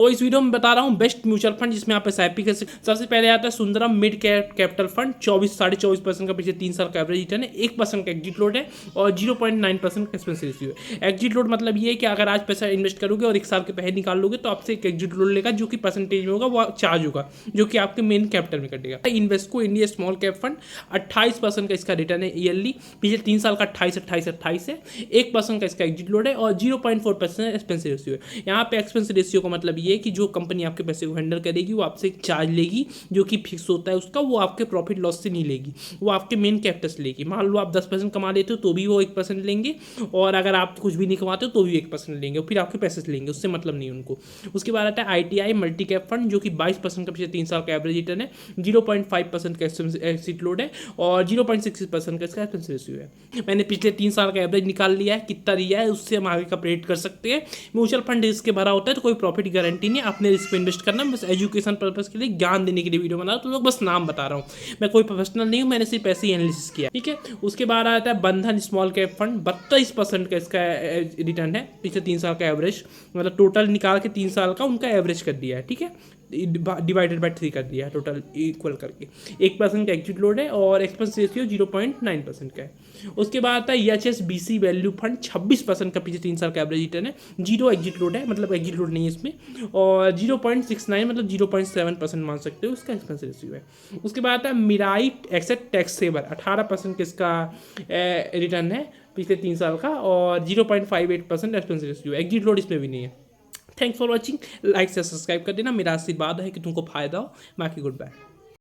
तो इस वीडियो में बता रहा हूँ बेस्ट म्यूचुअल फंड जिसमें आप SIP कर सकते। सबसे पहले आता है सुंदरम मिड कैपिटल फंड, 24.5% का पिछले 3 साल का एवरेज रिटर्न है, 1% का एग्जिट लोड है और 0.9% का एक्सपेंस रेशियो है। एग्जिट लोड मतलब ये है कि अगर आज पैसा इन्वेस्ट करोगे और 1 साल के पैसे निकाल लोगे तो आपसे एक एग्जिट लोड लेगा जो कि परसेंटेज में होगा, वो चार्ज होगा जो कि आपके मेन कैपिटल में कटेगा। Invesco India small cap fund 28% का इसका रिटर्न है ईयरली, पिछले 3 साल का 28 है, 1% का इसका एग्जिट लोड है और 0.4% एक्सपेंस रेशियो है। यहाँ पे एक्सपेंस रेशियो का मतलब ये है कि जो कंपनी आपके पैसे को हैंडल करेगी वो आपसे एक चार्ज लेगी जो कि फिक्स होता है उसका, वो आपके प्रॉफिट लॉस से नहीं लेगी, वो आपके मेन कैपिटल से लेगी। मान लो आप 10% कमा लेते हो तो भी वो 1% लेंगे, और अगर आप कुछ भी नहीं कमाते हो तो भी 1% लेंगे, और फिर आपके पैसे से लेंगे, उससे मतलब नहीं उनको। उसके बाद आता है ITI मल्टी कैप फंड जो कि 22% का पिछले 3 साल का एवरेज रिटर्न है, 0.5% का एक्सिट लोड है और 0.6% का इसका एक्सपेंस रेशियो है। मैंने पिछले 3 साल का एवरेज निकाल लिया है कितना दिया है, उससे हम आगे का प्रेडिक्ट कर सकते हैं। म्यूचुअल फंड रिस्क के भरा होता है तो कोई प्रॉफिट गारंटी नहीं, अपने रिस्क पे इन्वेस्ट करना। बस एजुकेशन पर्पस के लिए, ज्ञान देने के लिए वीडियो बना रहा हूँ, तो लोग बस नाम बता रहा हूँ, मैं कोई प्रोफेशनल नहीं हूँ, मैंने सिर्फ ऐसे ही एनालिसिस किया, ठीक है। उसके बाद आता है बंधन स्मॉल कैप फंड, 32% का इसका रिटर्न है पिछले 3 साल का एवरेज, मतलब टोटल निकाल के 3 साल का उनका एवरेज कर दिया है, ठीक है, डिवाइडेड बाय 3 कर दिया है, टोटल इक्वल करके 1% का एग्जिट लोड है और एक्सपेंस रेशियो 0.9% का है। उसके बाद आता है HSBC वैल्यू फंड, 26% का पिछले 3 साल का एवरेज रिटर्न है, 0 एग्जिट लोड है, मतलब एग्जिट लोड नहीं है इसमें, और 0.69 मतलब 0.7% मान सकते हो उसका एक्सपेंस रेशियो है। उसके बाद आता है मिराई एसेट टैक्स सेवर, 18% का इसका रिटर्न है पिछले 3 साल का और 0.58% एक्सपेंस रेशियो है, एग्जिट लोड इसमें भी नहीं है। थैंक्स फॉर वॉचिंग, लाइक से सब्सक्राइब कर देना, मेरा आशीर्वाद है कि तुमको फायदा हो। बाकी गुड बाय।